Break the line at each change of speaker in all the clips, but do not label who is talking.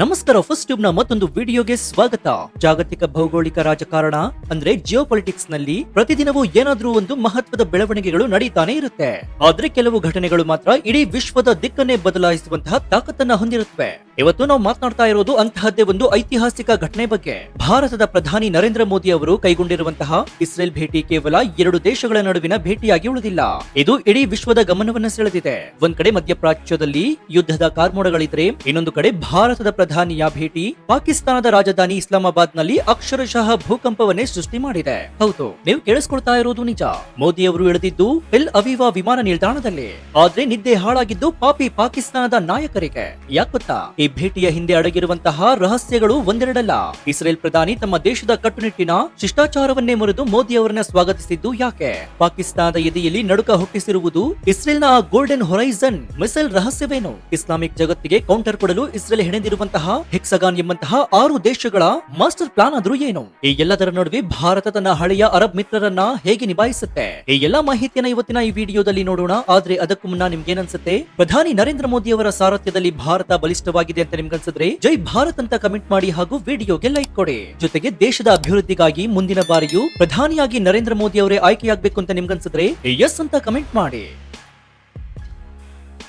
ನಮಸ್ಕಾರ. First tube ನ ಮತ್ತೊಂದು ವಿಡಿಯೋಗೆ ಸ್ವಾಗತ. ಜಾಗತಿಕ ಭೌಗೋಳಿಕ ರಾಜಕಾರಣ ಅಂದ್ರೆ ಜಿಯೋ ಪೊಲಿಟಿಕ್ಸ್ ನಲ್ಲಿ ಪ್ರತಿದಿನವೂ ಏನಾದ್ರೂ ಒಂದು ಮಹತ್ವದ ಬೆಳವಣಿಗೆಗಳು ನಡೀತಾನೆ ಇರುತ್ತೆ. ಆದ್ರೆ ಕೆಲವು ಘಟನೆಗಳು ಮಾತ್ರ ಇಡೀ ವಿಶ್ವದ ದಿಕ್ಕನ್ನೇ ಬದಲಾಯಿಸುವಂತಹ ತಾಕತ್ತನ್ನ ಹೊಂದಿರುತ್ತವೆ. ಇವತ್ತು ನಾವು ಮಾತನಾಡ್ತಾ ಇರೋದು ಅಂತಹದ್ದೇ ಒಂದು ಐತಿಹಾಸಿಕ ಘಟನೆ ಬಗ್ಗೆ. ಭಾರತದ ಪ್ರಧಾನಿ ನರೇಂದ್ರ ಮೋದಿ ಅವರು ಕೈಗೊಂಡಿರುವಂತಹ ಇಸ್ರೇಲ್ ಭೇಟಿ ಕೇವಲ ಎರಡು ದೇಶಗಳ ನಡುವಿನ ಭೇಟಿಯಾಗಿ ಉಳಿದಿಲ್ಲ. ಇದು ಇಡೀ ವಿಶ್ವದ ಗಮನವನ್ನ ಸೆಳೆದಿದೆ. ಒಂದ್ ಕಡೆ ಮಧ್ಯಪ್ರಾಚ್ಯದಲ್ಲಿ ಯುದ್ಧದ ಕಾರ್ಮೋಡಗಳಿದ್ರೆ, ಇನ್ನೊಂದು ಕಡೆ ಭಾರತದ ಪ್ರಧಾನಿಯ ಭೇಟಿ ಪಾಕಿಸ್ತಾನದ ರಾಜಧಾನಿ ಇಸ್ಲಾಮಾಬಾದ್ ನಲ್ಲಿ ಅಕ್ಷರಶಃ ಭೂಕಂಪವನ್ನೇ ಸೃಷ್ಟಿ ಮಾಡಿದೆ. ಹೌದು, ನೀವು ಕೇಳಿಸ್ಕೊಳ್ತಾ ಇರೋದು ನಿಜ. ಮೋದಿ ಅವರು ಇಳಿದಿದ್ದು ಟೆಲ್ ಅವೀವ್ ವಿಮಾನ ನಿಲ್ದಾಣದಲ್ಲಿ. ಆದ್ರೆ ನಿದ್ದೆ ಹಾಳಾಗಿದ್ದು ಪಾಪಿ ಪಾಕಿಸ್ತಾನದ ನಾಯಕರಿಗೆ. ಯಾಕೆ ಗೊತ್ತಾ? ಈ ಭೇಟಿಯ ಹಿಂದೆ ಅಡಗಿರುವಂತಹ ರಹಸ್ಯಗಳು ಒಂದೆರಡಲ್ಲ. ಇಸ್ರೇಲ್ ಪ್ರಧಾನಿ ತಮ್ಮ ದೇಶದ ಕಟ್ಟುನಿಟ್ಟಿನ ಶಿಷ್ಟಾಚಾರವನ್ನೇ ಮುರಿದು ಮೋದಿ ಅವರನ್ನ ಸ್ವಾಗತಿಸಿದ್ದು ಯಾಕೆ? ಪಾಕಿಸ್ತಾನದ ಎದೆಯಲ್ಲಿ ನಡುಕ ಹುಟ್ಟಿಸಿರುವುದು ಇಸ್ರೇಲ್ನ ಗೋಲ್ಡನ್ ಹೊರೈಸನ್ ಮಿಸೈಲ್ ರಹಸ್ಯವೇನು? ಇಸ್ಲಾಮಿಕ್ ಜಗತ್ತಿಗೆ ಕೌಂಟರ್ ಕೊಡಲು ಇಸ್ರೇಲ್ ಹೆಣೆದಿರುವಂತಹ ಹೆಕ್ಸಗಾನ್ ಎಂಬಂತಹ 6 ದೇಶಗಳ ಮಾಸ್ಟರ್ ಪ್ಲಾನ್ ಆದ್ರೂ ಏನು? ಈ ಎಲ್ಲದರ ನಡುವೆ ಭಾರತ ತನ್ನ ಹಳೆಯ ಅರಬ್ ಮಿತ್ರರನ್ನ ಹೇಗೆ ನಿಭಾಯಿಸುತ್ತೆ? ಈ ಎಲ್ಲಾ ಮಾಹಿತಿಯನ್ನ ಇವತ್ತಿನ ಈ ವಿಡಿಯೋದಲ್ಲಿ ನೋಡೋಣ. ಆದ್ರೆ ಅದಕ್ಕೂ ಮುನ್ನ ನಿಮ್ಗೇನನ್ಸುತ್ತೆ? ಪ್ರಧಾನಿ ನರೇಂದ್ರ ಮೋದಿ ಅವರ ಸಾರಥ್ಯದಲ್ಲಿ ಭಾರತ ಬಲಿಷ್ಠವಾಗಿದೆ ಅಂತ ನಿಮ್ಗನ್ಸಿದ್ರೆ ಜೈ ಭಾರತ್ ಅಂತ ಕಮೆಂಟ್ ಮಾಡಿ ಹಾಗೂ ವಿಡಿಯೋಗೆ ಲೈಕ್ ಕೊಡಿ. ಜೊತೆಗೆ ದೇಶದ ಅಭಿವೃದ್ಧಿಗಾಗಿ ಮುಂದಿನ ಬಾರಿಯೂ ಪ್ರಧಾನಿಯಾಗಿ ನರೇಂದ್ರ ಮೋದಿ ಅವರೇ ಆಯ್ಕೆಯಾಗಬೇಕು ಅಂತ ನಿಮ್ಗನ್ಸಿದ್ರೆ ಎಸ್ ಅಂತ ಕಮೆಂಟ್ ಮಾಡಿ.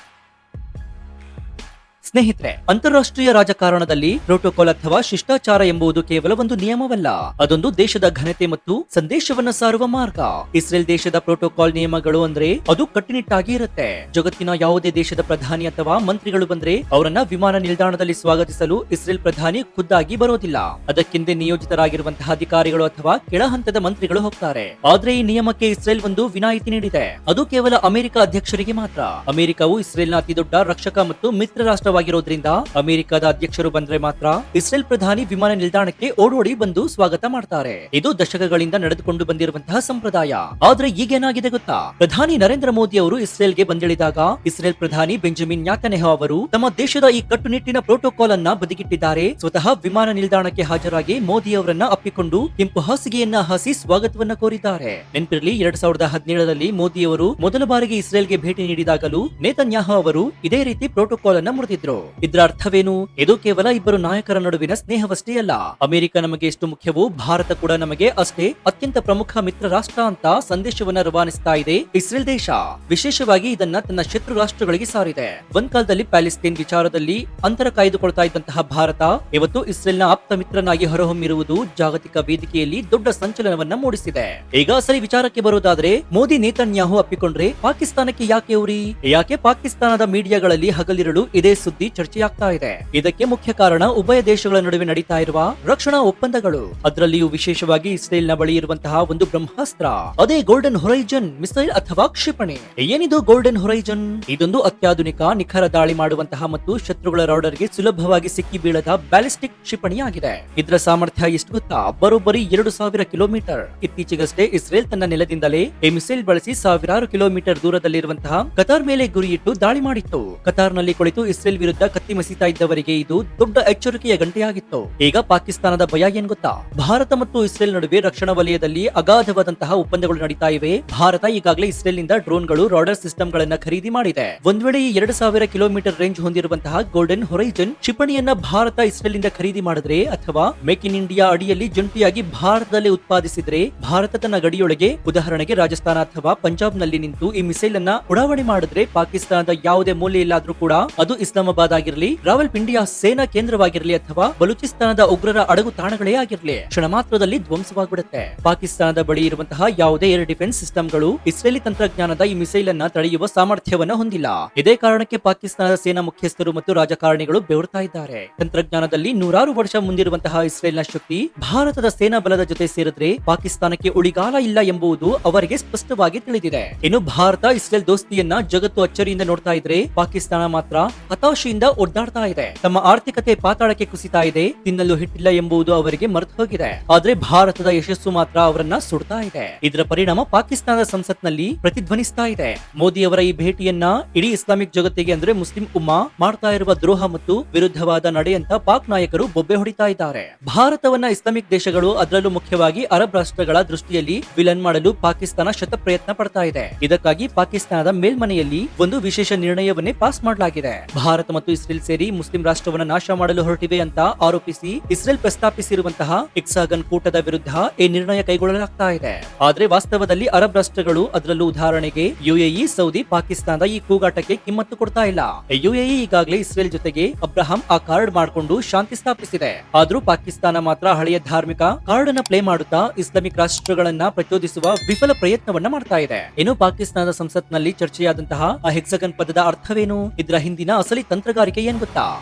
ಸ್ನೇಹಿತರೆ, ಅಂತಾರಾಷ್ಟ್ರೀಯ ರಾಜಕಾರಣದಲ್ಲಿ ಪ್ರೋಟೋಕಾಲ್ ಅಥವಾ ಶಿಷ್ಟಾಚಾರ ಎಂಬುದು ಕೇವಲ ಒಂದು ನಿಯಮವಲ್ಲ, ಅದೊಂದು ದೇಶದ ಘನತೆ ಮತ್ತು ಸಂದೇಶವನ್ನ ಸಾರುವ ಮಾರ್ಗ. ಇಸ್ರೇಲ್ ದೇಶದ ಪ್ರೋಟೋಕಾಲ್ ನಿಯಮಗಳು ಅಂದ್ರೆ ಅದು ಕಟ್ಟುನಿಟ್ಟಾಗಿ ಇರುತ್ತೆ. ಜಗತ್ತಿನ ಯಾವುದೇ ದೇಶದ ಪ್ರಧಾನಿ ಅಥವಾ ಮಂತ್ರಿಗಳು ಬಂದ್ರೆ ಅವರನ್ನ ವಿಮಾನ ನಿಲ್ದಾಣದಲ್ಲಿ ಸ್ವಾಗತಿಸಲು ಇಸ್ರೇಲ್ ಪ್ರಧಾನಿ ಖುದ್ದಾಗಿ ಬರೋದಿಲ್ಲ. ಅದಕ್ಕಿಂತ ನಿಯೋಜಿತರಾಗಿರುವಂತಹ ಅಧಿಕಾರಿಗಳು ಅಥವಾ ಕೆಳ ಹಂತದ ಮಂತ್ರಿಗಳು ಹೋಗ್ತಾರೆ. ಆದ್ರೆ ಈ ನಿಯಮಕ್ಕೆ ಇಸ್ರೇಲ್ ಒಂದು ವಿನಾಯಿತಿ ನೀಡಿದೆ. ಅದು ಕೇವಲ ಅಮೆರಿಕ ಅಧ್ಯಕ್ಷರಿಗೆ ಮಾತ್ರ. ಅಮೆರಿಕವು ಇಸ್ರೇಲ್ನ ಅತಿ ದೊಡ್ಡ ರಕ್ಷಕ ಮತ್ತು ಮಿತ್ರ ರಾಷ್ಟ್ರ ಿರೋದ್ರಿಂದ ಅಮೆರಿಕದ ಅಧ್ಯಕ್ಷರು ಬಂದ್ರೆ ಮಾತ್ರ ಇಸ್ರೇಲ್ ಪ್ರಧಾನಿ ವಿಮಾನ ನಿಲ್ದಾಣಕ್ಕೆ ಓಡೋಡಿ ಬಂದು ಸ್ವಾಗತ ಮಾಡ್ತಾರೆ. ಇದು ದಶಕಗಳಿಂದ ನಡೆದುಕೊಂಡು ಬಂದಿರುವಂತಹ ಸಂಪ್ರದಾಯ. ಆದ್ರೆ ಈಗೇನಾಗಿದೆ ಗೊತ್ತಾ? ಪ್ರಧಾನಿ ನರೇಂದ್ರ ಮೋದಿ ಅವರು ಇಸ್ರೇಲ್ಗೆ ಬಂದಿಳಿದಾಗ ಇಸ್ರೇಲ್ ಪ್ರಧಾನಿ ಬೆಂಜಮಿನ್ ನ್ಯಾತನ್ಯಾಹು ಅವರು ತಮ್ಮ ದೇಶದ ಈ ಕಟ್ಟುನಿಟ್ಟಿನ ಪ್ರೋಟೋಕಾಲ್ ಅನ್ನ ಬದಿಗಿಟ್ಟಿದ್ದಾರೆ. ಸ್ವತಃ ವಿಮಾನ ನಿಲ್ದಾಣಕ್ಕೆ ಹಾಜರಾಗಿ ಮೋದಿ ಅವರನ್ನ ಅಪ್ಪಿಕೊಂಡು ಕೆಂಪು ಹಾಸಿಗೆಯನ್ನ ಹಾಸಿ ಸ್ವಾಗತವನ್ನ ಕೋರಿದ್ದಾರೆ. ನೆನಪಿರಲಿ, 2017ರಲ್ಲಿ ಮೋದಿ ಅವರು ಮೊದಲ ಬಾರಿಗೆ ಇಸ್ರೇಲ್ಗೆ ಭೇಟಿ ನೀಡಿದಾಗಲೂ ನೇತನ್ಯಾಹು ಅವರು ಇದೇ ರೀತಿ ಪ್ರೋಟೋಕಾಲ್ ಅನ್ನ ಮುರಿದಿದ್ರು. ಇದರ ಅರ್ಥವೇನು? ಇದು ಕೇವಲ ಇಬ್ಬರು ನಾಯಕರ ನಡುವಿನ ಸ್ನೇಹವಷ್ಟೇ ಅಲ್ಲ. ಅಮೆರಿಕ ನಮಗೆ ಎಷ್ಟು ಮುಖ್ಯವೋ ಭಾರತ ಕೂಡ ನಮಗೆ ಅಷ್ಟೇ ಅತ್ಯಂತ ಪ್ರಮುಖ ಮಿತ್ರ ರಾಷ್ಟ್ರ ಅಂತ ಸಂದೇಶವನ್ನ ರವಾನಿಸ್ತಾ ಇದೆ ಇಸ್ರೇಲ್ ದೇಶ. ವಿಶೇಷವಾಗಿ ಇದನ್ನ ತನ್ನ ಶತ್ರು ರಾಷ್ಟ್ರಗಳಿಗೆ ಸಾರಿದೆ. ಒಂದ್ ಕಾಲದಲ್ಲಿ ಪ್ಯಾಲೆಸ್ತೈನ್ ವಿಚಾರದಲ್ಲಿ ಅಂತರ ಕಾಯ್ದುಕೊಳ್ತಾ ಇದ್ದಂತಹ ಭಾರತ ಇವತ್ತು ಇಸ್ರೇಲ್ನ ಆಪ್ತ ಮಿತ್ರನಾಗಿ ಹೊರಹೊಮ್ಮಿರುವುದು ಜಾಗತಿಕ ವೇದಿಕೆಯಲ್ಲಿ ದೊಡ್ಡ ಸಂಚಲನವನ್ನ ಮೂಡಿಸಿದೆ. ಈಗ ಸರಿ ವಿಚಾರಕ್ಕೆ ಬರೋದಾದ್ರೆ, ಮೋದಿ ನೇತನ್ಯಾಹು ಅಪ್ಪಿಕೊಂಡ್ರೆ ಪಾಕಿಸ್ತಾನಕ್ಕೆ ಯಾಕೆ ಉರಿ? ಯಾಕೆ ಪಾಕಿಸ್ತಾನದ ಮೀಡಿಯಾಗಳಲ್ಲಿ ಹಗಲಿರುಳು ಇದೇ ಸುದ್ದಿ ಚರ್ಚೆಯಾಗ್ತಾ ಇದೆ? ಇದಕ್ಕೆ ಮುಖ್ಯ ಕಾರಣ ಉಭಯ ದೇಶಗಳ ನಡುವೆ ನಡೀತಾ ಇರುವ ರಕ್ಷಣಾ ಒಪ್ಪಂದಗಳು. ಅದರಲ್ಲಿಯೂ ವಿಶೇಷವಾಗಿ ಇಸ್ರೇಲ್ನ ಬಳಿ ಇರುವಂತಹ ಒಂದು ಬ್ರಹ್ಮಾಸ್ತ್ರ, ಅದೇ ಗೋಲ್ಡನ್ ಹೊರೈಸನ್ ಮಿಸೈಲ್ ಅಥವಾ ಕ್ಷಿಪಣಿ. ಏನಿದು ಗೋಲ್ಡನ್ ಹೊರೈಸನ್? ಇದೊಂದು ಅತ್ಯಾಧುನಿಕ ನಿಖರ ದಾಳಿ ಮಾಡುವಂತಹ ಮತ್ತು ಶತ್ರುಗಳ ರಾಡರ್ಗೆ ಸುಲಭವಾಗಿ ಸಿಕ್ಕಿ ಬೀಳದ ಬ್ಯಾಲಿಸ್ಟಿಕ್ ಕ್ಷಿಪಣಿಯಾಗಿದೆ. ಇದರ ಸಾಮರ್ಥ್ಯ ಎಷ್ಟು ಗೊತ್ತಾ? ಬರೋಬ್ಬರಿ 2000 ಕಿಲೋಮೀಟರ್. ಇತ್ತೀಚೆಗಷ್ಟೇ ಇಸ್ರೇಲ್ ತನ್ನ ನೆಲದಿಂದಲೇ ಈ ಮಿಸೈಲ್ ಬಳಸಿ ಸಾವಿರಾರು ಕಿಲೋಮೀಟರ್ ದೂರದಲ್ಲಿರುವಂತಹ ಕತಾರ್ ಮೇಲೆ ಗುರಿಯಿಟ್ಟು ದಾಳಿ ಮಾಡಿತ್ತು. ಕತಾರ್ನಲ್ಲಿ ಕುಳಿತು ಇಸ್ರೇಲ್ ವಿರುದ್ಧ ಕತ್ತಿ ಮಸೀತಾ ಇದ್ದವರಿಗೆ ಇದು ದೊಡ್ಡ ಎಚ್ಚರಿಕೆಯ ಗಂಟೆಯಾಗಿತ್ತು. ಈಗ ಪಾಕಿಸ್ತಾನದ ಭಯ ಏನ್ ಗೊತ್ತಾ? ಭಾರತ ಮತ್ತು ಇಸ್ರೇಲ್ ನಡುವೆ ರಕ್ಷಣಾ ವಲಯದಲ್ಲಿ ಅಗಾಧವಾದಂತಹ ಒಪ್ಪಂದಗಳು ನಡೀತಾ ಇವೆ. ಭಾರತ ಈಗಾಗಲೇ ಇಸ್ರೇಲ್ ನಿಂದ ಡ್ರೋನ್ಗಳು, ರಾಡರ್ ಸಿಸ್ಟಮ್ ಗಳನ್ನ ಖರೀದಿ ಮಾಡಿದೆ. ಒಂದ್ ವೇಳೆ ಈ 2000 ಕಿಲೋಮೀಟರ್ ರೇಂಜ್ ಹೊಂದಿರುವಂತಹ ಗೋಲ್ಡನ್ ಹೊರೈಸನ್ ಕ್ಷಿಪಣಿಯನ್ನ ಭಾರತ ಇಸ್ರೇಲ್ ನಿಂದ ಖರೀದಿ ಮಾಡಿದ್ರೆ ಅಥವಾ ಮೇಕ್ ಇನ್ ಇಂಡಿಯಾ ಅಡಿಯಲ್ಲಿ ಜಂಟಿಯಾಗಿ ಭಾರತದಲ್ಲಿ ಉತ್ಪಾದಿಸಿದ್ರೆ, ಭಾರತ ತನ್ನ ಗಡಿಯೊಳಗೆ ಉದಾಹರಣೆಗೆ ರಾಜಸ್ಥಾನ ಅಥವಾ ಪಂಜಾಬ್ ನಲ್ಲಿ ನಿಂತು ಈ ಮಿಸೈಲ್ ಅನ್ನ ಉಡಾವಣೆ ಮಾಡಿದ್ರೆ, ಪಾಕಿಸ್ತಾನದ ಯಾವುದೇ ಮೂಲೆಯಲ್ಲಾದ್ರೂ ಕೂಡ ಅದು ಇಸ್ಲಾಮಾಬಾದ್ ಆಗಿರಲಿ, ರಾವಲ್ಪಿಂಡಿಯ ಸೇನಾ ಕೇಂದ್ರವಾಗಿರಲಿ ಅಥವಾ ಬಲೂಚಿಸ್ತಾನದ ಉಗ್ರರ ಅಡಗು ತಾಣಗಳೇ ಆಗಿರಲಿ, ಕ್ಷಣ ಮಾತ್ರದಲ್ಲಿ ಧ್ವಂಸವಾಗ್ಬಿಡುತ್ತೆ. ಪಾಕಿಸ್ತಾನದ ಬಳಿ ಇರುವಂತಹ ಯಾವುದೇ ಏರ್ ಡಿಫೆನ್ಸ್ ಸಿಸ್ಟಮ್ಗಳು ಇಸ್ರೇಲಿ ತಂತ್ರಜ್ಞಾನದ ಈ ಮಿಸೈಲ್ ಅನ್ನ ತಡೆಯುವ ಸಾಮರ್ಥ್ಯವನ್ನ ಹೊಂದಿಲ್ಲ. ಇದೇ ಕಾರಣಕ್ಕೆ ಪಾಕಿಸ್ತಾನದ ಸೇನಾ ಮುಖ್ಯಸ್ಥರು ಮತ್ತು ರಾಜಕಾರಣಿಗಳು ಬೆವರ್ತಾ ಇದ್ದಾರೆ. ತಂತ್ರಜ್ಞಾನದಲ್ಲಿ ನೂರಾರು ವರ್ಷ ಮುಂದಿರುವಂತಹ ಇಸ್ರೇಲ್ನ ಶಕ್ತಿ ಭಾರತದ ಸೇನಾ ಬಲದ ಜೊತೆ ಸೇರಿದ್ರೆ ಪಾಕಿಸ್ತಾನಕ್ಕೆ ಉಳಿಗಾಲ ಇಲ್ಲ ಎಂಬುದು ಅವರಿಗೆ ಸ್ಪಷ್ಟವಾಗಿ ತಿಳಿದಿದೆ. ಇನ್ನು ಭಾರತ ಇಸ್ರೇಲ್ ದೋಸ್ತಿಯನ್ನ ಜಗತ್ತು ಅಚ್ಚರಿಯಿಂದ ನೋಡ್ತಾ ಇದ್ರೆ, ಪಾಕಿಸ್ತಾನ ಮಾತ್ರ ಹತಾಶೆಯಿಂದ ಒದ್ದಾಡ್ತಾ ಇದೆ. ತಮ್ಮ ಆರ್ಥಿಕತೆ ಪಾತಾಳಕ್ಕೆ ಕುಸಿತಾ ಇದೆ. ತಿನ್ನಲು ಹಿಟ್ಟಿಲ್ಲ ಎಂಬುದು ಅವರಿಗೆ ಮರೆತು ಹೋಗಿದೆ. ಆದ್ರೆ ಭಾರತದ ಯಶಸ್ಸು ಮಾತ್ರ ಅವರನ್ನ ಸುಡ್ತಾ ಇದೆ. ಇದರ ಪರಿಣಾಮ ಪಾಕಿಸ್ತಾನದ ಸಂಸತ್ನಲ್ಲಿ ಪ್ರತಿಧ್ವನಿಸ್ತಾ ಇದೆ. ಮೋದಿ ಅವರ ಈ ಭೇಟಿಯನ್ನ ಇಡೀ ಇಸ್ಲಾಮಿಕ್ ಜಗತ್ತಿಗೆ ಅಂದ್ರೆ ಮುಸ್ಲಿಂ ಉಮ್ಮಾ ಮಾಡ್ತಾ ಇರುವ ದ್ರೋಹ ಮತ್ತು ವಿರುದ್ಧವಾದ ನಡೆ ಅಂತ ಪಾಕ್ ನಾಯಕರು ಬೊಬ್ಬೆ ಹೊಡಿತಾ ಇದ್ದಾರೆ. ಭಾರತವನ್ನ ಇಸ್ಲಾಮಿಕ್ ದೇಶಗಳು, ಅದರಲ್ಲೂ ಮುಖ್ಯವಾಗಿ ಅರಬ್ ರಾಷ್ಟ್ರಗಳ ದೃಷ್ಟಿಯಲ್ಲಿ ವಿಲನ್ ಮಾಡಲು ಪಾಕಿಸ್ತಾನ ಶತ ಪ್ರಯತ್ನ ಪಡ್ತಾ ಇದೆ. ಇದಕ್ಕಾಗಿ ಪಾಕಿಸ್ತಾನದ ಮೇಲ್ಮನೆಯಲ್ಲಿ ಒಂದು ವಿಶೇಷ ನಿರ್ಣಯವನ್ನೇ ಪಾಸ್ ಮಾಡಲಾಗಿದೆ. ಭಾರತ ಮತ್ತು ಇಸ್ರೇಲ್ ಸೇರಿ ಮುಸ್ಲಿಂ ರಾಷ್ಟ್ರವನ್ನ ನಾಶ ಮಾಡಲು ಹೊರಟಿವೆ ಅಂತ ಆರೋಪಿಸಿ ಇಸ್ರೇಲ್ ಪ್ರಸ್ತಾಪಿಸಿರುವಂತಹ ಹೆಕ್ಸಾಗನ್ ಕೂಟದ ವಿರುದ್ಧ ಈ ನಿರ್ಣಯ ಕೈಗೊಳ್ಳಲಾಗ್ತಾ ಇದೆ. ಆದ್ರೆ ವಾಸ್ತವದಲ್ಲಿ ಅರಬ್ ರಾಷ್ಟ್ರಗಳು, ಅದರಲ್ಲೂ ಉದಾಹರಣೆಗೆ ಯುಎಇ, ಸೌದಿ, ಪಾಕಿಸ್ತಾನ ಈ ಕೂಗಾಟಕ್ಕೆ ಕಿಮ್ಮತ್ತು ಕೊಡ್ತಾ ಇಲ್ಲ. ಯುಎಇ ಈಗಾಗಲೇ ಇಸ್ರೇಲ್ ಜೊತೆಗೆ ಅಬ್ರಹಾಂ ಆ ಕಾರ್ಡ್ ಮಾಡಿಕೊಂಡು ಶಾಂತಿ ಸ್ಥಾಪಿಸಿದೆ. ಆದ್ರೂ ಪಾಕಿಸ್ತಾನ ಮಾತ್ರ ಹಳೆಯ ಧಾರ್ಮಿಕ ಕಾರ್ಡ್ ಅನ್ನ ಪ್ಲೇ ಮಾಡುತ್ತಾ ಇಸ್ಲಾಮಿಕ್ ರಾಷ್ಟ್ರಗಳನ್ನ ಪ್ರಚೋದಿಸುವ ವಿಫಲ ಪ್ರಯತ್ನವನ್ನ ಮಾಡ್ತಾ ಇದೆ. ಇನ್ನು ಪಾಕಿಸ್ತಾನದ ಸಂಸತ್ನಲ್ಲಿ ಚರ್ಚೆಯಾದಂತಹ ಆ ಹೆಕ್ಸಾಗನ್ ಪದದ ಅರ್ಥವೇನು, ಇದರ ಹಿಂದಿನ ಅಸಲಿ ತಂತ್ರಗಾರಿಕೆ ಏನ್ ಗೊತ್ತಾ?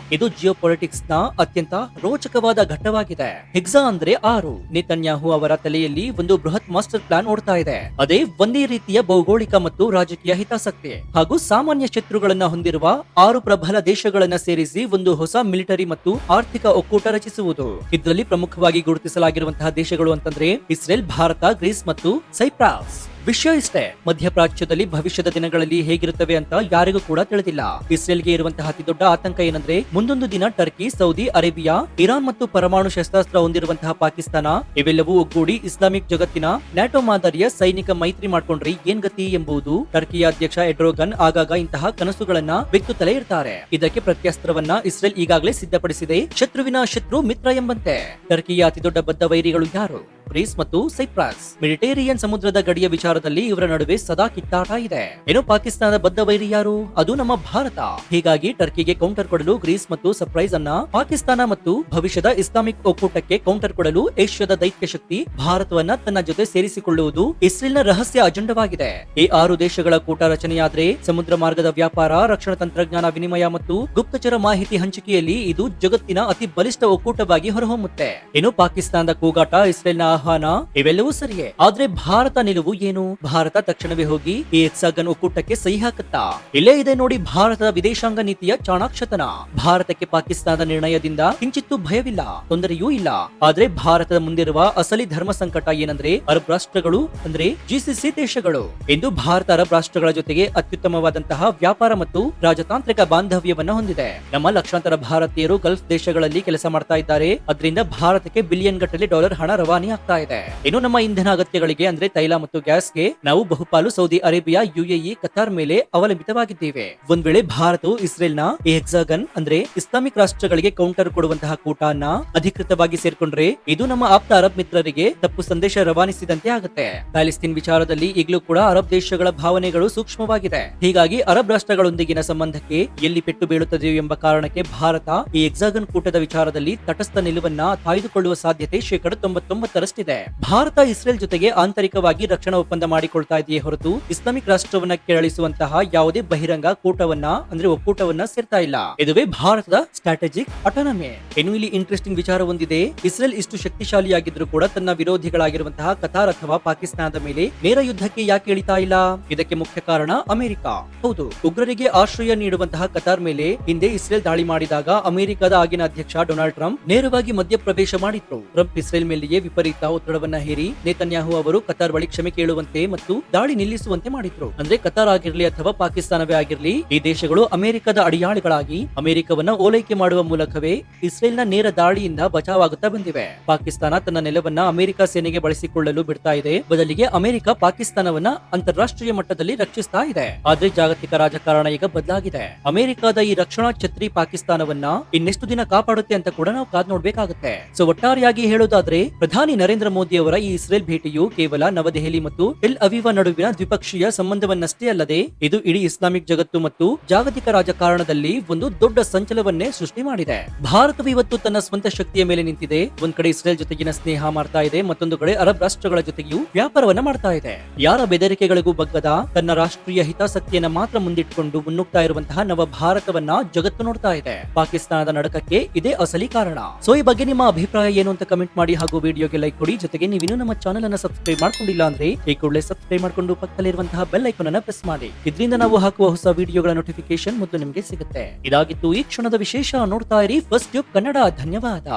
ಇದು ಜಿಯೋ ಪೊಲಿಟಿಕ್ಸ್ ನ ಅತ್ಯಂತ ರೋಚಕವಾದ ಘಟ್ಟವಾಗಿದೆ. ಹೆಕ್ಸಾ ಅಂದ್ರೆ 6. ನೆತನ್ಯಾಹು ಅವರ ತಲೆಯಲ್ಲಿ ಒಂದು ಬೃಹತ್ ಮಾಸ್ಟರ್ ಪ್ಲಾನ್ ಓಡ್ತಾ ಇದೆ. ಅದೇ ಒಂದೇ ರೀತಿಯ ಭೌಗೋಳಿಕ ಮತ್ತು ರಾಜಕೀಯ ಹಿತಾಸಕ್ತಿ ಹಾಗೂ ಸಾಮಾನ್ಯ ಶತ್ರುಗಳನ್ನ ಹೊಂದಿರುವ 6 ಪ್ರಬಲ ದೇಶಗಳನ್ನ ಸೇರಿಸಿ ಒಂದು ಹೊಸ ಮಿಲಿಟರಿ ಮತ್ತು ಆರ್ಥಿಕ ಒಕ್ಕೂಟ ರಚಿಸುವುದು. ಇದರಲ್ಲಿ ಪ್ರಮುಖವಾಗಿ ಗುರುತಿಸಲಾಗಿರುವಂತಹ ದೇಶಗಳು ಅಂತಂದ್ರೆ ಇಸ್ರೇಲ್, ಭಾರತ, ಗ್ರೀಸ್ ಮತ್ತು ಸೈಪ್ರಸ್. ವಿಷಯ ಇಷ್ಟೇ, ಮಧ್ಯಪ್ರಾಚ್ಯದಲ್ಲಿ ಭವಿಷ್ಯದ ದಿನಗಳಲ್ಲಿ ಹೇಗಿರುತ್ತವೆ ಅಂತ ಯಾರಿಗೂ ಕೂಡ ತಿಳಿದಿಲ್ಲ. ಇಸ್ರೇಲ್ಗೆ ಇರುವಂತಹ ಅತಿ ದೊಡ್ಡ ಆತಂಕ ಏನಂದ್ರೆ ಮುಂದೊಂದು ದಿನ ಟರ್ಕಿ, ಸೌದಿ ಅರೇಬಿಯಾ, ಇರಾನ್ ಮತ್ತು ಪರಮಾಣು ಶಸ್ತ್ರಾಸ್ತ್ರ ಹೊಂದಿರುವಂತಹ ಪಾಕಿಸ್ತಾನ ಇವೆಲ್ಲವೂ ಒಗ್ಗೂಡಿ ಇಸ್ಲಾಮಿಕ್ ಜಗತ್ತಿನ ನ್ಯಾಟೋ ಮಾದರಿಯ ಸೈನಿಕ ಮೈತ್ರಿ ಮಾಡ್ಕೊಂಡ್ರೆ ಏನ್ ಗತಿ ಎಂಬುದು ಟರ್ಕಿಯ ಅಧ್ಯಕ್ಷ ಎರ್ಡೋಗನ್ ಆಗಾಗ ಇಂತಹ ಕನಸುಗಳನ್ನ ಬಿತ್ತುತ್ತಲೇ ಇರ್ತಾರೆ. ಇದಕ್ಕೆ ಪ್ರತ್ಯಸ್ತ್ರವನ್ನ ಇಸ್ರೇಲ್ ಈಗಾಗಲೇ ಸಿದ್ಧಪಡಿಸಿದೆ. ಶತ್ರುವಿನ ಶತ್ರು ಮಿತ್ರ ಎಂಬಂತೆ. ಟರ್ಕಿಯ ಅತಿ ದೊಡ್ಡ ಬದ್ಧ ವೈರಿಗಳು ಯಾರು? ಗ್ರೀಸ್ ಮತ್ತು ಸೈಪ್ರಸ್. ಮೆಡಿಟೇರಿಯನ್ ಸಮುದ್ರದ ಗಡಿಯ ವಿಚಾರದಲ್ಲಿ ಇವರ ನಡುವೆ ಸದಾ ಕಿತ್ತಾಟ ಇದೆ. ಏನು ಪಾಕಿಸ್ತಾನದ ಬದ್ಧ ವೈರಿ ಯಾರು? ಅದು ನಮ್ಮ ಭಾರತ. ಹೀಗಾಗಿ ಟರ್ಕಿಗೆ ಕೌಂಟರ್ ಕೊಡಲು ಗ್ರೀಸ್ ಮತ್ತು ಸೈಪ್ರಸ್ ಅನ್ನ, ಪಾಕಿಸ್ತಾನ ಮತ್ತು ಭವಿಷ್ಯದ ಇಸ್ಲಾಮಿಕ್ ಒಕ್ಕೂಟಕ್ಕೆ ಕೌಂಟರ್ ಕೊಡಲು ಏಷ್ಯಾದ ದೈತ್ಯ ಶಕ್ತಿ ಭಾರತವನ್ನ ತನ್ನ ಜೊತೆ ಸೇರಿಸಿಕೊಳ್ಳುವುದು ಇಸ್ರೇಲ್ನ ರಹಸ್ಯ ಅಜೆಂಡವಾಗಿದೆ. ಈ 6 ದೇಶಗಳ ಕೂಟ ರಚನೆಯಾದ್ರೆ ಸಮುದ್ರ ಮಾರ್ಗದ ವ್ಯಾಪಾರ, ರಕ್ಷಣಾ ತಂತ್ರಜ್ಞಾನ ವಿನಿಮಯ ಮತ್ತು ಗುಪ್ತಚರ ಮಾಹಿತಿ ಹಂಚಿಕೆಯಲ್ಲಿ ಇದು ಜಗತ್ತಿನ ಅತಿ ಬಲಿಷ್ಠ ಒಕ್ಕೂಟವಾಗಿ ಹೊರಹೊಮ್ಮುತ್ತೆ. ಇನ್ನು ಪಾಕಿಸ್ತಾನದ ಕೂಗಾಟ, ಇಸ್ರೇಲ್ನ ಆಹ್ವಾನ ಇವೆಲ್ಲವೂ ಸರಿಯೇ. ಆದ್ರೆ ಭಾರತ ನಿಲುವು ಏನು? ಭಾರತ ತಕ್ಷಣವೇ ಹೋಗಿ ಈ ಹೆಕ್ಸಾಗನ್ ಒಕ್ಕೂಟಕ್ಕೆ ಸಹಿ ಹಾಕುತ್ತಾ? ಇಲ್ಲೇ ಇದೆ ನೋಡಿ ಭಾರತದ ವಿದೇಶಾಂಗ ನೀತಿಯ ಚಾಣಾಕ್ಷತನ. ಭಾರತಕ್ಕೆ ಪಾಕಿಸ್ತಾನದ ನಿರ್ಣಯದಿಂದ ಕಿಂಚಿತ್ತೂ ಭಯವಿಲ್ಲ, ತೊಂದರೆಯೂ ಇಲ್ಲ. ಆದ್ರೆ ಭಾರತದ ಮುಂದಿರುವ ಅಸಲಿ ಧರ್ಮ ಸಂಕಟ ಏನಂದ್ರೆ ಅರಬ್ ರಾಷ್ಟ್ರಗಳು, ಅಂದ್ರೆ ಜಿಸಿಸಿ ದೇಶಗಳು. ಇಂದು ಭಾರತ ಅರಬ್ ರಾಷ್ಟ್ರಗಳ ಜೊತೆಗೆ ಅತ್ಯುತ್ತಮವಾದಂತಹ ವ್ಯಾಪಾರ ಮತ್ತು ರಾಜತಾಂತ್ರಿಕ ಬಾಂಧವ್ಯವನ್ನ ಹೊಂದಿದೆ. ನಮ್ಮ ಲಕ್ಷಾಂತರ ಭಾರತೀಯರು ಗಲ್ಫ್ ದೇಶಗಳಲ್ಲಿ ಕೆಲಸ ಮಾಡ್ತಾ ಇದ್ದಾರೆ. ಅದರಿಂದ ಭಾರತಕ್ಕೆ ಬಿಲಿಯನ್ ಗಟ್ಟಲೆ ಡಾಲರ್ ಹಣ ರವಾನೆ ಆಗ್ತಾ ಇದೆ. ಇನ್ನು ನಮ್ಮ ಇಂಧನ ಅಗತ್ಯಗಳಿಗೆ ಅಂದ್ರೆ ತೈಲ ಮತ್ತು ಗ್ಯಾಸ್ಗೆ ನಾವು ಬಹುಪಾಲು ಸೌದಿ ಅರೇಬಿಯಾ, ಯುಎಇ, ಕತಾರ್ ಮೇಲೆ ಅವಲಂಬಿತವಾಗಿದ್ದೇವೆ. ಒಂದ್ ವೇಳೆ ಭಾರತವು ಇಸ್ರೇಲ್ನ ಈ ಹೆಕ್ಸಾಗನ್ ಅಂದ್ರೆ ಇಸ್ಲಾಮಿಕ್ ರಾಷ್ಟ್ರಗಳಿಗೆ ಕೌಂಟರ್ ಕೊಡುವಂತಹ ಕೂಟವನ್ನ ಅಧಿಕೃತವಾಗಿ ಸೇರ್ಕೊಂಡ್ರೆ ಇದು ನಮ್ಮ ಆಪ್ತ ಅರಬ್ ಮಿತ್ರರಿಗೆ ತಪ್ಪು ಸಂದೇಶ ರವಾನಿಸಿದಂತೆ ಆಗುತ್ತೆ. ಪ್ಯಾಲೆಸ್ತೀನ್ ವಿಚಾರದಲ್ಲಿ ಈಗಲೂ ಕೂಡ ಅರಬ್ ದೇಶಗಳ ಭಾವನೆಗಳು ಸೂಕ್ಷ್ಮವಾಗಿದೆ. ಹೀಗಾಗಿ ಅರಬ್ ರಾಷ್ಟ್ರಗಳೊಂದಿಗಿನ ಸಂಬಂಧಕ್ಕೆ ಎಲ್ಲಿ ಪೆಟ್ಟು ಬೀಳುತ್ತದೆಯೋ ಎಂಬ ಕಾರಣಕ್ಕೆ ಭಾರತ ಈ ಹೆಕ್ಸಾಗನ್ ಕೂಟದ ವಿಚಾರದಲ್ಲಿ ತಟಸ್ಥ ನಿಲುವನ್ನ ಕಾಯ್ದುಕೊಳ್ಳುವ ಸಾಧ್ಯತೆ 99%ರಷ್ಟಿದೆ. ಭಾರತ ಇಸ್ರೇಲ್ ಜೊತೆಗೆ ಆಂತರಿಕವಾಗಿ ರಕ್ಷಣಾ ಒಪ್ಪಂದ ಮಾಡಿಕೊಳ್ತಾ ಇದೆಯೇ ಹೊರತು ಇಸ್ಲಾಮಿಕ್ ರಾಷ್ಟ್ರವನ್ನ ಕೆರಳಿಸುವಂತಹ ಯಾವುದೇ ಬಹಿರಂಗ ಕೂಟವನ್ನ ಅಂದ್ರೆ ಒಕ್ಕೂಟವನ್ನ ಸೇರ್ತಾ ಇಲ್ಲ. ಇದುವೇ ಭಾರತದ ಸ್ಟ್ರಾಟಜಿಕ್ ಅಟಾನಮಿ. ಇನ್ನು ಇಲ್ಲಿ ಇಂಟ್ರೆಸ್ಟಿಂಗ್ ವಿಚಾರ ಒಂದಿದೆ. ಇಸ್ರೇಲ್ ಇಷ್ಟು ಶಕ್ತಿಶಾಲಿಯಾಗಿದ್ರು ಕೂಡ ತನ್ನ ವಿರೋಧಿಗಳಾಗಿರುವಂತಹ ಕತಾರ್ ಅಥವಾ ಪಾಕಿಸ್ತಾನದ ಮೇಲೆ ನೇರ ಯುದ್ಧಕ್ಕೆ ಯಾಕೆ ಇಳಿತಾ ಇಲ್ಲ? ಇದಕ್ಕೆ ಮುಖ್ಯ ಕಾರಣ ಅಮೆರಿಕ. ಹೌದು, ಉಗ್ರರಿಗೆ ಆಶ್ರಯ ನೀಡುವಂತಹ ಕತಾರ್ ಮೇಲೆ ಹಿಂದೆ ಇಸ್ರೇಲ್ ದಾಳಿ ಮಾಡಿದಾಗ ಅಮೆರಿಕದ ಆಗಿನ ಅಧ್ಯಕ್ಷ ಡೊನಾಲ್ಡ್ ಟ್ರಂಪ್ ನೇರವಾಗಿ ಮಧ್ಯಪ್ರವೇಶ ಮಾಡಿದ್ರು. ಟ್ರಂಪ್ ಇಸ್ರೇಲ್ ಮೇಲೆಯೇ ವಿಪರೀತ ಒತ್ತಡವನ್ನ ಹೇರಿ ನೇತನ್ಯಾಹು ಅವರು ಕತಾರ್ ಬಳಿ ಕ್ಷಮೆ ಕೇಳುವಂತೆ ಮತ್ತು ದಾಳಿ ನಿಲ್ಲಿಸುವಂತೆ ಮಾಡಿದ್ರು. ಅಂದ್ರೆ ಕತಾರ್ ಆಗಿರ್ಲಿ ಅಥವಾ ಪಾಕಿಸ್ತಾನವೇ ಆಗಿರ್ಲಿ, ಈ ದೇಶಗಳು ಅಮೆರಿಕದ ಅಡಿಯಾಳುಗಳಾಗಿ ಅಮೆರಿಕವನ್ನ ಓಲೈಕೆ ಮಾಡುವ ಮೂಲಕವೇ ಇಸ್ರೇಲ್ನ ನೇರ ದಾಳಿಯಿಂದ ಬಚಾವಾಗುತ್ತಾ ಬಂದಿವೆ. ಪಾಕಿಸ್ತಾನ ತನ್ನ ನೆಲವನ್ನ ಅಮೆರಿಕ ಸೇನೆಗೆ ಬಳಸಿಕೊಳ್ಳಲು ಬಿಡ್ತಾ ಇದೆ. ಬದಲಿಗೆ ಅಮೆರಿಕ ಪಾಕಿಸ್ತಾನವನ್ನ ಅಂತಾರಾಷ್ಟ್ರೀಯ ಮಟ್ಟದಲ್ಲಿ ರಕ್ಷಿಸ್ತಾ ಇದೆ. ಆದ್ರೆ ಜಾಗತಿಕ ರಾಜಕಾರಣ ಈಗ ಬದಲಾಗಿದೆ. ಅಮೆರಿಕದ ಈ ರಕ್ಷಣಾ ಛತ್ರಿ ಪಾಕಿಸ್ತಾನವನ್ನ ಇನ್ನೆಷ್ಟು ದಿನ ಕಾಪಾಡುತ್ತೆ ಅಂತ ಕೂಡ ನಾವು ಕಾದ್ ನೋಡ್ಬೇಕಾಗುತ್ತೆ. ಸೊ ಒಟ್ಟಾರೆಯಾಗಿ ಹೇಳೋದಾದ್ರೆ ಪ್ರಧಾನಿ ನರೇಂದ್ರ ಮೋದಿ ಅವರ ಈ ಇಸ್ರೇಲ್ ಭೇಟಿಯು ಕೇವಲ ನವದೆಹಲಿ ಮತ್ತು ಟೆಲ್ ಅವೀವ್ ನಡುವಿನ ದ್ವಿಪಕ್ಷೀಯ ಸಂಬಂಧವನ್ನಷ್ಟೇ ಅಲ್ಲದೆ ಇದು ಇಡೀ ಇಸ್ಲಾಮಿಕ್ ಜಗತ್ತು ಮತ್ತು ಜಾಗತಿಕ ರಾಜಕಾರಣದಲ್ಲಿ ಒಂದು ದೊಡ್ಡ ಸಂಚಲನವನ್ನೇ ಸೃಷ್ಟಿ ಮಾಡಿದೆ. ಭಾರತವು ಇವತ್ತು ತನ್ನ ಸ್ವಂತ ಶಕ್ತಿಯ ಮೇಲೆ ನಿಂತಿದೆ. ಒಂದ್ ಕಡೆ ಇಸ್ರೇಲ್ ಜೊತೆಗಿನ ಸ್ನೇಹ ಮಾಡ್ತಾ ಇದೆ, ಮತ್ತೊಂದು ಕಡೆ ಅರಬ್ ರಾಷ್ಟ್ರಗಳ ಜೊತೆಗೂ ವ್ಯಾಪಾರವನ್ನ ಮಾಡ್ತಾ ಇದೆ. ಯಾರ ಬೆದರಿಕೆಗಳಿಗೂ ಬಗ್ಗದ ತನ್ನ ರಾಷ್ಟ್ರೀಯ ಹಿತಾಸಕ್ತಿಯನ್ನ ಮಾತ್ರ ಮುಂದಿಟ್ಟುಕೊಂಡು ಮುನ್ನುಗ್ತಾ ಇರುವಂತಹ ನವ ಭಾರತವನ್ನ ಜಗತ್ತು ನೋಡ್ತಾ ಇದೆ. ಪಾಕಿಸ್ತಾನದ ನಡಕಕ್ಕೆ ಇದೇ ಅಸಲಿ ಕಾರಣ. ಸೊ ಈ ಬಗ್ಗೆ ನಿಮ್ಮ ಅಭಿಪ್ರಾಯ ಏನು ಅಂತ ಕಮೆಂಟ್ ಮಾಡಿ ಹಾಗೂ ವಿಡಿಯೋಗೆ ಲೈಕ್ ಕೊಡಿ. ಜೊತೆಗೆ ನೀವಿನ್ನೂ ನಮ್ಮ ಚಾನೆಲ್ ಅನ್ನ ಸಬ್ಸ್ಕ್ರೈಬ್ ಮಾಡ್ಕೊಂಡಿಲ್ಲ ಅಂದ್ರೆ ಈ ಕೂಡಲೇ ಸಬ್ಸ್ಕ್ರೈಬ್ ಮಾಡ್ಕೊಂಡು ಪಕ್ಕದಲ್ಲಿರುವಂತಹ ಬೆಲ್ ಐಕಾನ್ ಅನ್ನ ಪ್ರೆಸ್ ಮಾಡಿ. ಇದರಿಂದ ನಾವು ಹಾಕುವ ಹೊಸ ವಿಡಿಯೋಗಳ ನೋಟಿಫಿಕೇಶನ್ ಮೊದಲು ನಿಮಗೆ ಸಿಗುತ್ತೆ. ಇದಾಗಿತ್ತು ಈ ಕ್ಷಣದ ವಿಶೇಷ. ನೋಡ್ತಾ ಇರಿ ಫಸ್ಟ್ ಟ್ಯೂಬ್ ಕನ್ನಡ. ಧನ್ಯವಾದ.